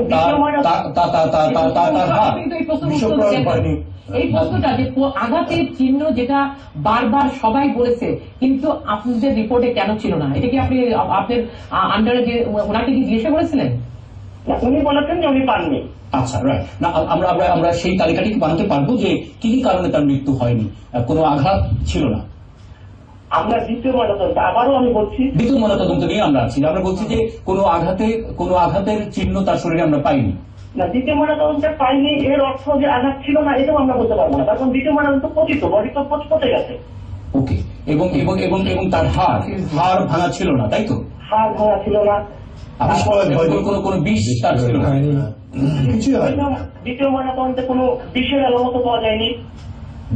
এই প্রশ্নটা যে আঘাতের চিহ্ন যেটা বারবার সবাই বলেছে, কিন্তু আপনাদের রিপোর্টে কেন ছিল না, এটা কি আপনি আপনার আন্ডারে যে ওনাকে কি জিজ্ঞাসা করেছিলেন? উনি বলেছেন যে উনি পাননি। আচ্ছা, রাইট। না, আমরা সেই তালিকাটি বানাতে পারবো যে কি কি কারণে তার মৃত্যু হয়নি, কোনো আঘাত ছিল না। আমরা দ্বিতীয় ময়নাতদন্ত, আবারও আমি বলছি দ্বিতীয় ময়নাতদন্ত নিয়ে আমরা আছি, আমরা বলছি যে কোনো আঘাতের চিহ্ন তার শরীরে আমরা পাইনি। না, দ্বিতীয় ময়নাতদন্তে পাইনি এর অর্থ যে আঘাত ছিল না এটাও আমরা বলতে পারবো না, কারণ দ্বিতীয় ময়নাতদন্ত পতিত, বডি তো পচে গেছে। ওকে, এবং এবং এবং এবং তার হাড় ভাঙা ছিল না, তাই তো? হাড় ভাঙা ছিল না, কোনো বিষ তার ছিল না, কিছুই হয় না। দ্বিতীয় ময়নাতদন্তে কোনো বিষের আলামত পাওয়া যায়নি,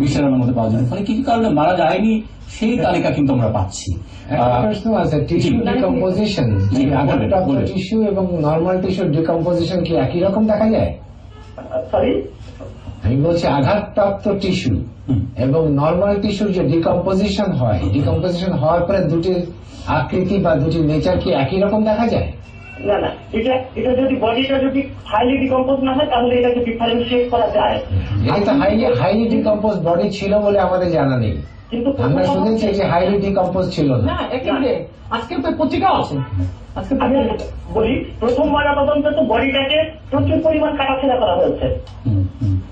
বিষের আলামত পাওয়া যায়নি, ফলে কি কি কারণে মারা যায়নি সেই তালিকা কিন্তু আমরা পাচ্ছি। প্রশ্ন আছে, টিস্যু ডিকম্পোজিশন, টিস্যু এবং নর্মাল টিস্যুর ডিকম্পোজিশন কি একই রকম দেখা যায়? সরি, আমি বলছি আঘাতপ্রাপ্ত টিস্যু এবং নর্মাল টিস্যুর যে ডিকম্পোজিশন হয়, ডিকম্পোজিশন হওয়ার পরে দুটির আকৃতি বা দুটির নেচার কি একই রকম দেখা যায়? না না, এটা যদি বডিটা যদি হাইলি ডিকম্পোজ না হয় তাহলে এটাকে ডিফারেন্সিয়েট করা যায়। এটা তো হাইলি ডিকম্পোজ বডি ছিল বলে আমাদের জানা নেই, কিন্তু আমরা শুনেছি যে হাইলি ডিকম্পোজ ছিল না। আজকে তো পত্রিকাও আছে। আমি বলি, প্রথম ময়নাতদন্তে তো বডিটাকে প্রচুর পরিমাণ কাটাছেড়া করা হয়েছে।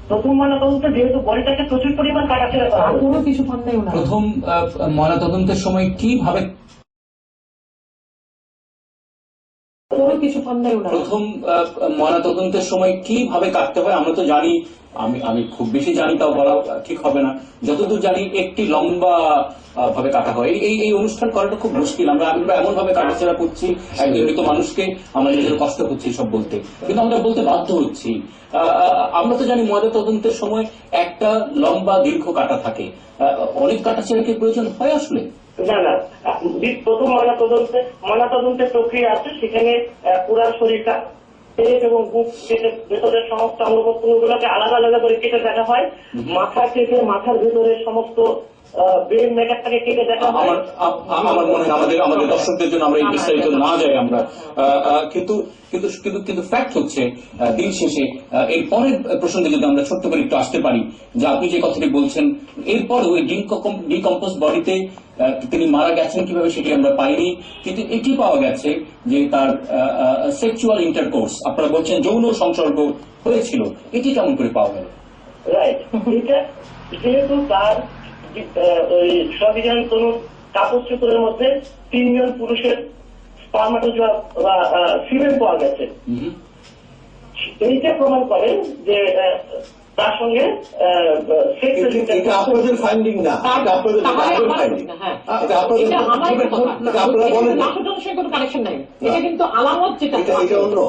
প্রথম ময়নাতদন্তে যেহেতু বডিটাকে প্রচুর পরিমাণ কাটাছেড়া করা হয়েছে, কোনো কিছু পান নাই। প্রথম ময়নাতদন্তের সময় কিভাবে প্রথম ময়নাতদন্তের সময় কিভাবে কাটতে হয় আমরা তো জানি, আমি খুব বেশি জানি তাও বলা ঠিক হবে না, যতদূর জানি একটি লম্বা ভাবে কাটা হয়। এই অনুষ্ঠান করাটা খুব মুশকিল, আমরা এমন ভাবে কাটাছেড়া করছি, একজন মৃত মানুষকে আমরা নিজের কষ্ট হচ্ছে সব বলতে, কিন্তু আমরা বলতে বাধ্য হচ্ছি। আমরা তো জানি ময়নাতদন্তের সময় একটা লম্বা দীর্ঘ কাটা থাকে, অনেক কাটাছেড়া কি প্রয়োজন হয় আসলে? না, প্রথম ময়নাতদন্তের প্রক্রিয়া আছে, সেখানে পুরা শরীরটা পেট এবং বুক কেটে ভেতরের সমস্ত অঙ্গপ্রত্যঙ্গগুলোকে আলাদা আলাদা করে কেটে দেখা হয়, মাথা কেটে মাথার ভেতরের সমস্ত ব্রেন মেটারটাকে কেটে দেখা হয়। আমার মনে হয় আমাদের দর্শকদের জন্য আমরা এই বিস্তারিত না যাই আমরা, কিন্তু ফ্যাক্ট হচ্ছে দিন শেষে এর পরের প্রসঙ্গে যদি আমরা ছোট্ট করে একটু আসতে পারি, যে আপনি যে কথাটি বলছেন এরপর ওই ডিকম্পোজ বডিতে তিনি মারা গেছেন কিভাবে সেটি আমরা পাইনি, কিন্তু এটি পাওয়া গেছে যে তার সেক্সুয়াল ইন্টারকোর্স, আপনারা বলছেন যৌন সংসর্গ হয়েছিল, এটি কেমন করে পাওয়া গেল? রাইট, এটা যেহেতু তার ওই স্বাভিযান তনু কাপড় চোপড়ের মধ্যে 3 জন পুরুষের স্পার্মাটোজোয়া বা সিমেন পাওয়া গেছে, এইটা প্রমাণ করে যে তার সঙ্গে আপনাদের ফাইন্ডিং না, আপনাদের কানেকশন নাই, এটা কিন্তু আলামত, যেটা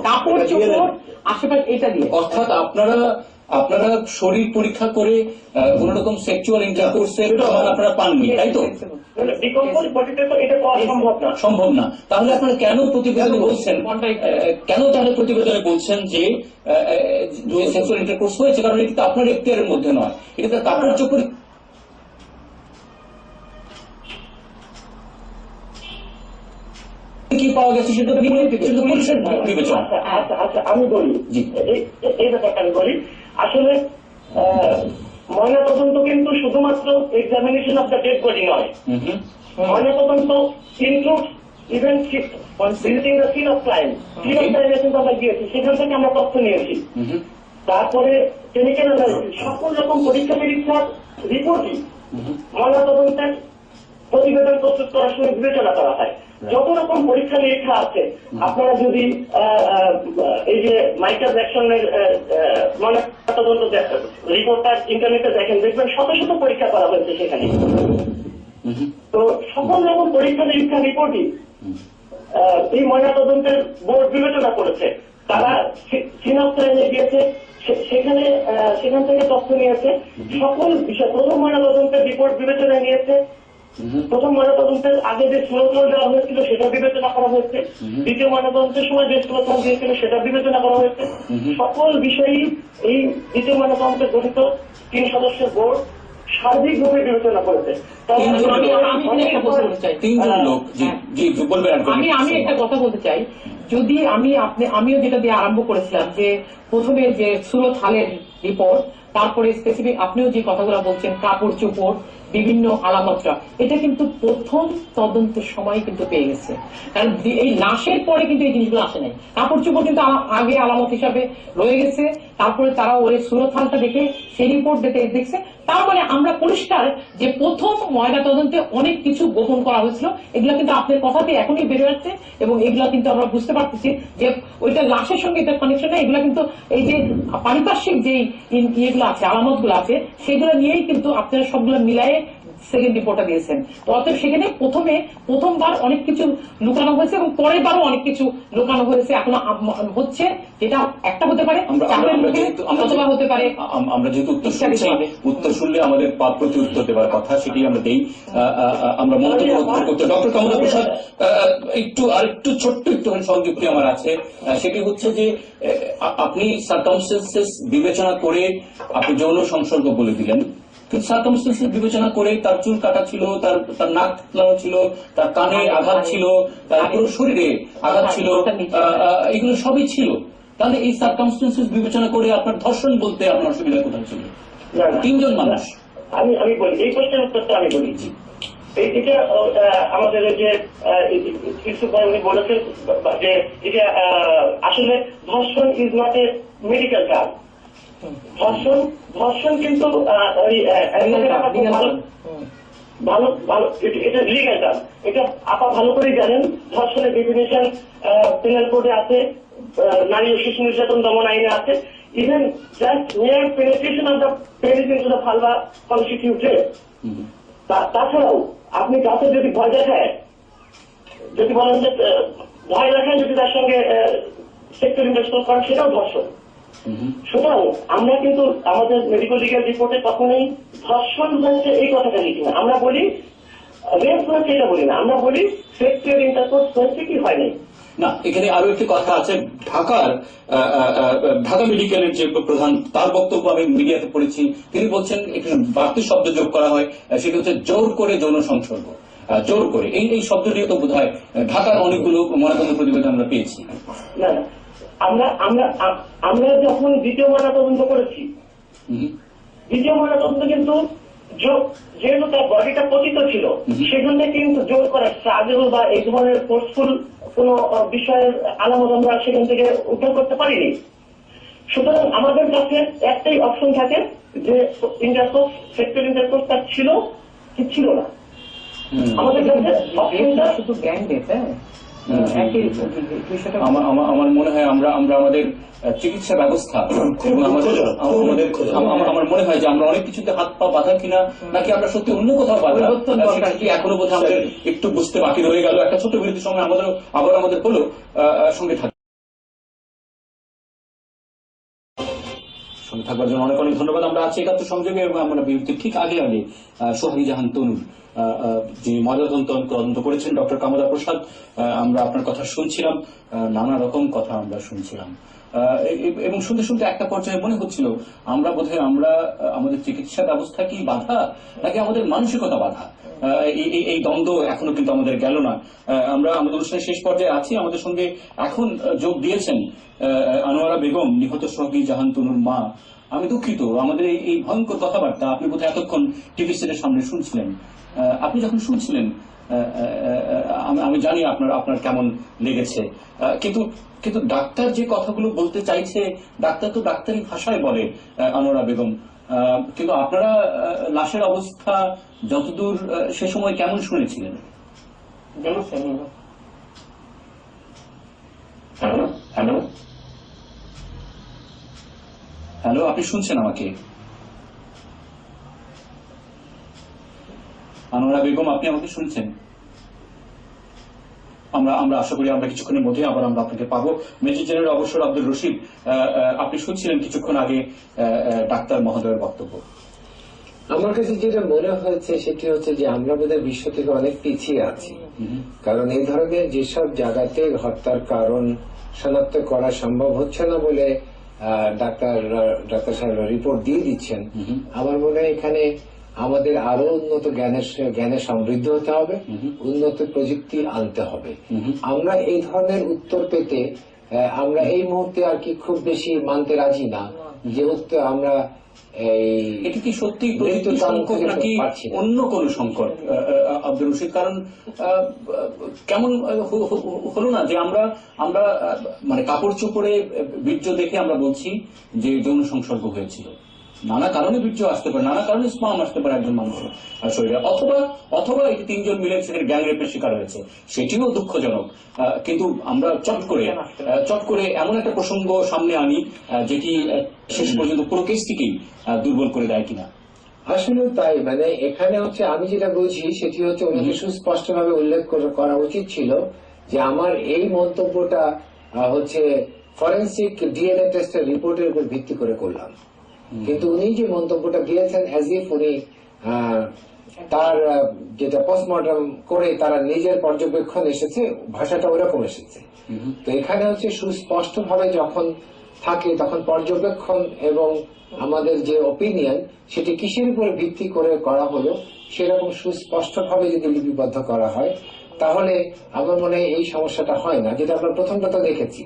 কাপড় চোপড় আশেপাশে এটা দিয়ে, অর্থাৎ আপনারা শরীর পরীক্ষা করে কোন রকম সেক্সুয়াল ইন্টারকোর্সের প্রমাণ আপনারা পাননি, তাই তো? সম্ভব না। তাহলে আপনারা কেন প্রতিবেদনে বলছেন যে সেক্সুয়াল ইন্টারকোর্স হয়েছে? কারণ এটি তো আপনার এখতিয়ারের মধ্যে নয়, এটা তো কাপড় চোপড় কি পাওয়া গেছে সেটা পুলিশের বিবেচনা। আচ্ছা, আমি বলি এই ব্যাপারটা আমি বলি। আসলে ময়নাতদন্ত কিন্তু শুধুমাত্র examination of the dead body নয়, ময়নাতদন্ত includes even visiting the scene of crime. Scene of ক্রাইমে কিন্তু আমরা গিয়েছি, সেখান থেকে আমরা তথ্য নিয়েছি, তারপরে কেমিক্যাল অ্যানালিসিস, সকল রকম পরীক্ষা নিরীক্ষার রিপোর্টই ময়নাতদন্তের প্রতিবেদন প্রস্তুত করার সময় বিবেচনা করা হয়। যত রকম পরীক্ষা নিরীক্ষা আছে, আপনারা যদি এই যে মাইকেল জ্যাকসনের ময়নাতদন্ত রিপোর্টটা ইন্টারনেটে দেখেন, দেখবেন শত শত পরীক্ষা করা হয়েছে সেখানে। তো সকল রকম পরীক্ষা নিরীক্ষা রিপোর্টই এই ময়নাতদন্তের বোর্ড বিবেচনা করেছে। তারা সিন অফ ক্রাইমে গিয়েছে, সেখান থেকে তথ্য নিয়েছে, সকল বিষয় প্রথম ময়নাতদন্তের রিপোর্ট বিবেচনায় নিয়েছে, প্রথম ময়নাতদন্তের আগে যে স্লোথল দেওয়া হয়েছিল সেটা বিবেচনা করা হয়েছে, দ্বিতীয় ময়নাতদন্তের সময় যে স্লোথল দিয়েছিল সেটা বিবেচনা করা হয়েছে। সকল বিষয়ই এই দ্বিতীয় ময়নাতদন্তের গঠিত 3 সদস্যের বোর্ড সার্বিকভাবে বিবেচনা করেছে। আমি একটা কথা বলতে চাই, যদি আমিও যেটা দিয়ে আরম্ভ করেছিলাম যে প্রথমে যে সুরতহালের রিপোর্ট, তারপরে স্পেসিফিক আপনিও যে কথাগুলো বলছেন কাপড় চোপড় বিভিন্ন আলামতরা, এটা কিন্তু প্রথম তদন্তের সময় কিন্তু পেয়ে গেছে, কারণ এই লাশের পরে কিন্তু এই জিনিসগুলো আসে নাই। কাপড় চোপড় কিন্তু আগে আলামত হিসাবে রয়ে গেছে, তারপরে তারা ওই সুরতহালটা দেখে সেই রিপোর্ট দেখছে। তার মানে আমরা পরিষ্কার যে প্রথম ময়না তদন্তে অনেক কিছু গোপন করা হয়েছিল, এগুলো কিন্তু আপনার কথাতে এখনই বেড়ে যাচ্ছে, এবং এগুলো কিন্তু আমরা বুঝতে পারতেছি যে ওইটা লাশের সঙ্গে এটা কানেকশন নেই। এগুলো কিন্তু এই যে পারিপার্শ্বিক যে ইয়েগুলো আছে, আলামত গুলো আছে, সেগুলো নিয়েই কিন্তু আপনারা সবগুলো মিলাই সেকেন্ড রিপোর্টটা দিয়েছেন। তো অতএব সেখানে প্রথমবার অনেক কিছু লুকানো হয়েছে এবং পরের বারও অনেক কিছু লুকানো হয়েছে, এখনো হচ্ছে, যেটা একটা হতে পারে, হতে পারে। আমরা যেহেতু উত্তর শুনলে আমাদের প্রতি উত্তর দেওয়ার কথা, সেটি আমরা দেই। আমরা মন্তব্য করতে ডক্টর কমলা প্রসাদ আরেকটু ছোট্ট একটুখানি সংযুক্তি আমার আছে, সেটি হচ্ছে যে আপনি সার্কামস্টেন্সেস বিবেচনা করে আপনি যৌন সংসর্গ বলে দিলেন, কিন্তু সার্কামস্টেন্সেস বিবেচনা করে তার চুল কাটা ছিল, তার নাক লাগানো ছিল, তার কানে আঘাত ছিল, তার পুরো শরীরে আঘাত ছিল, এগুলো সবই ছিল। তাহলে এই সার্কামস্টেন্সেস বিবেচনা করে আপনার ধর্ষণ বলতে আপনার অসুবিধা কোথায় ছিল? 3 জন মানুষ। আমি বলি, এই প্রশ্নের উত্তরটা আমি বলি। এটা আমাদের যে বলেছেন যে এটা আসলে ধর্ষণ is not a medical term. ধর্ষণ কিন্তু ভালো এটা লিগ্যাল টার্ম, এটা আপা ভালো করেই জানেন। ধর্ষণের ডেফিনেশন পেনাল কোডে আছে, নারী ও শিশু নির্যাতন দমন আইনে আছে। Even just mere penetration of the penis into the vulva constituted. তাছাড়াও আপনি কাছে যদি ভয় দেখায়, যদি বলেন যে ভয় দেখায়, যদি তার সঙ্গে সেক্সুয়াল ইন্টারকোর্স করেন, সেটাও ধর্ষণ। সুতরাং আমরা কিন্তু আমাদের মেডিকেল লিগ্যাল রিপোর্টে কখনোই ধর্ষণ হয়েছে এই কথাটা লিখি না। আমরা বলি রেপ হয়েছে এটা বলি না, আমরা বলি সেক্সুয়াল ইন্টারকোর্স হয়েছে কি হয় নাই। না, এখানে আরো একটি কথা আছে। ঢাকা মেডিকেলের যে প্রধান, তার বক্তব্য আমি মিডিয়াতে পড়েছি, তিনি বলছেন একটি বাড়তি শব্দ যোগ করা হয়, সেটি হচ্ছে জোর করে যৌন সংসর্গ। জোর করে এই শব্দটি তো বোধ হয় ঢাকার অনেকগুলো ময়নাতদন্ত প্রতিবেদন আমরা পেয়েছি। না, আমরা আমরা আমরা যখন দ্বিতীয় ময়নাতদন্ত করেছি, দ্বিতীয় ময়নাতদন্ত কিন্তু যেহেতু তার বডিটা পতিত ছিল, সেজন্য কিন্তু জোর করা স্ট্রাগল বা এই ধরনের ফোর্সফুল কোন বিষয়ের আলামত আমরা সেখান থেকে উদ্ধার করতে পারিনি। সুতরাং আমাদের কাছে একটাই অপশন থাকে যে ইন্টারকোর্স, সেক্সুয়াল ইন্টারকোর্স তার ছিল কি ছিল না। আমাদের কাছে অপশনটা শুধু গ্যাং রেপ। আমার মনে হয় আমরা আমাদের চিকিৎসা ব্যবস্থা এবং আমার মনে হয় যে আমরা অনেক কিছুতে হাত পা বাঁধা কিনা, নাকি আমরা সত্যি অন্য কোথাও বাঁধা, এখনো বোধহয় আমাদের একটু বুঝতে বাকি রয়ে গেল। একটা ছোট বিরতির সময় আমাদের হলো, সঙ্গে থাকবার জন্য অনেক অনেক ধন্যবাদ। আমরা আছি একাত্তর সংযোগে এবং আমরা বিরতির ঠিক আগে সোহাগী জাহান তনুর, যিনি ময়নাতদন্ত তদন্ত করেছেন, ডক্টর কামদা প্রসাদ, আমরা আপনার কথা শুনছিলাম, নানা রকম কথা আমরা শুনছিলাম, এবং শুনতে শুনতে একটা পর্যায়ে মনে হচ্ছিল আমরা বোধহয় আমাদের চিকিৎসা ব্যবস্থা কি বাধা, নাকি আমাদের মানসিকতা বাধা। এই দ্বন্দ্ব এখনো কিন্তু আমাদের গেল না। আমরা আমাদের অনুষ্ঠানের শেষ পর্যায়ে আছি। আমাদের সঙ্গে এখন যোগ দিয়েছেন আনোয়ারা বেগম, নিহত সোহাগী জাহান তনুর মা। আমি দুঃখিত, আমাদের এই ভয়ঙ্কর কথাবার্তা আপনি বোধহয় এতক্ষণ টিভি সেটের সামনে শুনছিলেন। আপনি যখন শুনছিলেন, আমি জানি আপনার কেমন লেগেছে, কিন্তু ডাক্তার যে কথাগুলো বলতে চাইছে, ডাক্তার তো ডাক্তারি ভাষায় বলে, আনোয়ারা বেগম। কিন্তু আপনারা লাশের অবস্থা যতদূর সে সময় কেমন শুনেছিলেন? হ্যালো, হ্যালো, আপনি শুনছেন আমাকে? আনোয়ারা বেগম, আপনি আমাকে শুনছেন? আমরা আশা করি আমরা কিছুক্ষণের মধ্যে আবার আমরা আপনাকে পাবো। মেজর জেনারেল অবসর আব্দুল রশিদ, আপনি শুনছিলেন কিছুক্ষণ আগে ডাক্তার মহোদয়ের বক্তব্য। আমার কাছে যেটা মনে হয়েছে সেটি হচ্ছে যে আমরা বোধহয় বিশ্ব থেকে অনেক পিছিয়ে আছি। কারণ এই ধরনের যেসব জায়গাতে হত্যার কারণ শনাক্ত করা সম্ভব হচ্ছে না বলে ডাক্তার সাহেব রিপোর্ট দিয়ে দিচ্ছেন, আমার মনে হয় এখানে আমাদের আরো উন্নত জ্ঞানে সমৃদ্ধ হতে হবে, উন্নত প্রযুক্তি আনতে হবে। আমরা এই ধরনের উত্তর পেতে আমরা এই মুহূর্তে আর কি খুব বেশি মানতে রাজি না, যেহেতু আমরা এটি কি সত্যি প্রযুক্তি সংকট নাকি অন্য কোন সংকট আব্দুল রশিদ? কারণ কেমন হলো না যে আমরা মানে কাপড় চোপড়ে বীর্য দেখে আমরা বলছি যে যৌন সংসর্গ হয়েছিল। নানা কারণে বীর্য আসতে পারে, নানা কারণে স্পাম আসতে পারে একজন মানুষের শরীরে, অথবা এই তিনজন মিলে গ্যাং রেপের শিকার হয়েছে, সেটিও দুঃখজনক। কিন্তু আমরা চট করে এমন একটা প্রসঙ্গ সামনে আনি যেটি শেষ পর্যন্ত পুরো কেসটিকেই দুর্বল করে দেয় কিনা। আসলে তাই, মানে এখানে হচ্ছে আমি যেটা বুঝি সেটি হচ্ছে ওনাকে সুস্পষ্টভাবে উল্লেখ করা উচিত ছিল যে আমার এই মন্তব্যটা হচ্ছে ফরেন্সিক ডিএনএ টেস্টের রিপোর্টের উপর ভিত্তি করে করলাম। কিন্তু উনি যে মন্তব্যটা দিয়েছেন অ্যাজ ইফ উনি তার যেটা পোস্টমর্টম করে তারা নিজের পর্যবেক্ষণ এসেছে, ভাষাটা ওরকম এসেছে। তো এখানে হচ্ছে সুস্পষ্ট ভাবে যখন থাকে তখন পর্যবেক্ষণ এবং আমাদের যে ওপিনিয়ন সেটি কিসের উপর ভিত্তি করে করা হলো সেরকম সুস্পষ্ট ভাবে যদি লিপিবদ্ধ করা হয় তাহলে আমার মনে হয় এই সমস্যাটা হয় না, যেটা আমরা প্রথমটা তো দেখেছি।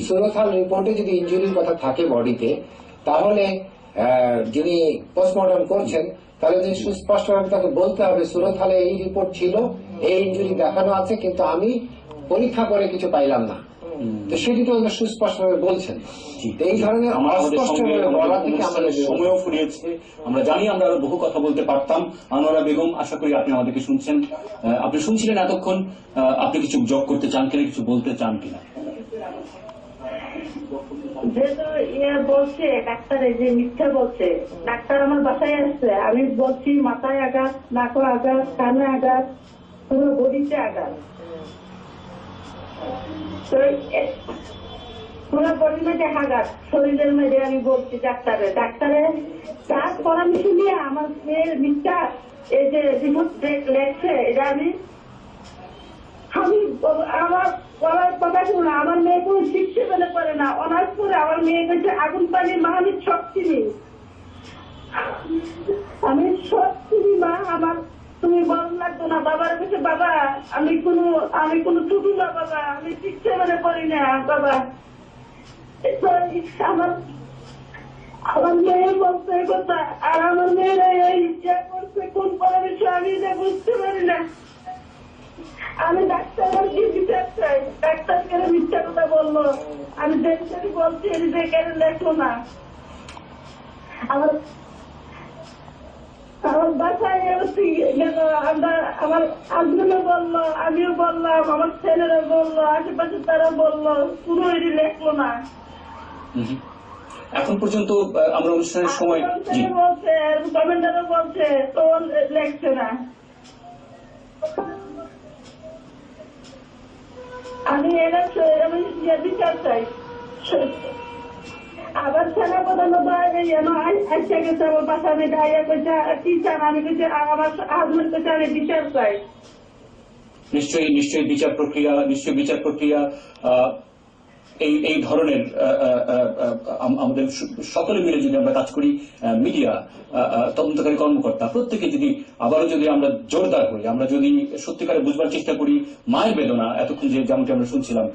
সুরতহাল রিপোর্টে যদি ইনজুরির কথা থাকে বডিতে, তাহলে যিনি পোস্টমর্টম করছেন তাহলে যদি সুস্পষ্টভাবে তাকে বলতে হবে সুরতহালে এই রিপোর্ট ছিল, এই ইনজুরি দেখানো আছে, কিন্তু আমি পরীক্ষা করে কিছু পাইলাম না, তো সেটি তো সুস্পষ্টভাবে বলছেন। এই ধরনের অস্পষ্ট বলা থেকে আমাদের সময়ও ফুরিয়েছে। আমরা জানি আমরা আরো বহু কথা বলতে পারতাম। আনোয়ারা বেগম, আশা করি আপনি আমাদেরকে শুনছেন, আপনি শুনছিলেন এতক্ষণ। আপনি কিছু যোগ করতে চান কিনা, কিছু বলতে চান কিনা? যেহেতু বলছে ডাক্তার যে মিথ্যা বলছে, ডাক্তার আমার বাসায় আসছে, আমি বলছি মাথায় আঘাত, নাকে আঘাত, কানে আঘাত, পুরো বডিতে আঘাত। তো ওনার বডি মেটে হাগাত, শরীরের মেটে আমি বলছি ডাক্তারে তার পরামর্শ নিয়ে আমার মেয়ের মিথ্যা এই যে রিপোর্ট লেখছে, এটা আমি আমার বলার কথা শুনে আমার মেয়ে কোনো শিক্ষা পেলে করে না। অনার্স করে আমার মেয়ে কাছে আগুন পানি মা আমি সব চিনি, আমি সব চিনি মা। আমার তুমি বল লাগতো না বাবার কাছে, বাবা আমি কোনো ছুটি না বাবা, আমি শিক্ষা পেলে করি না বাবা। আমার মেয়ে বলতে কথা, আর আমার মেয়েরা এই ইচ্ছা করছে কোন পরামর্শ আমি এটা বুঝতে পারি না। আমি ডাক্তার কি বিচার চাই, ডাক্তার কেন মিথ্যা কথা বললো, আমি দেখতে বলছি যে কেন লেখো না। আমার বাসায় আমার হাজবেন্ডও বললো, আমিও বললাম, আমার ছেলেরা বললো, আশেপাশে তারা বললো, পুরো এটি লেখলো না। এখন পর্যন্ত আমরা অনুষ্ঠানের সময় বলছে, কমেন্টারও বলছে, তো লেখছে না। আমি বিচার চাই। আবার সেনা প্রধান আসছে গেছে আমার বাসা, আমি গাইয়া কইছে কি চান, আমি কইছি আমার হাজবেন্ড কইছে আমি বিচার চাই। নিশ্চয়ই বিচার প্রক্রিয়া এই ধরনের আমাদের সকলে মিলে যদি আমরা কাজ করি, মিডিয়া, তদন্তকারী কর্মকর্তা প্রত্যেকে যদি আবারও যদি আমরা জোরদার হই, আমরা যদি সত্যিকারে বুঝবার চেষ্টা করি মায়ের বেদনা এতক্ষণ যেমনটি আমরা শুনছিলাম,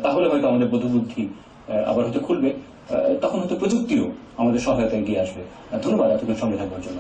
তাহলে হয়তো আমাদের বোধবুদ্ধি আবার হয়তো খুলবে, তখন হয়তো প্রযুক্তিও আমাদের সহায়তা এগিয়ে আসবে। ধন্যবাদ এতক্ষণ সঙ্গে থাকবার জন্য।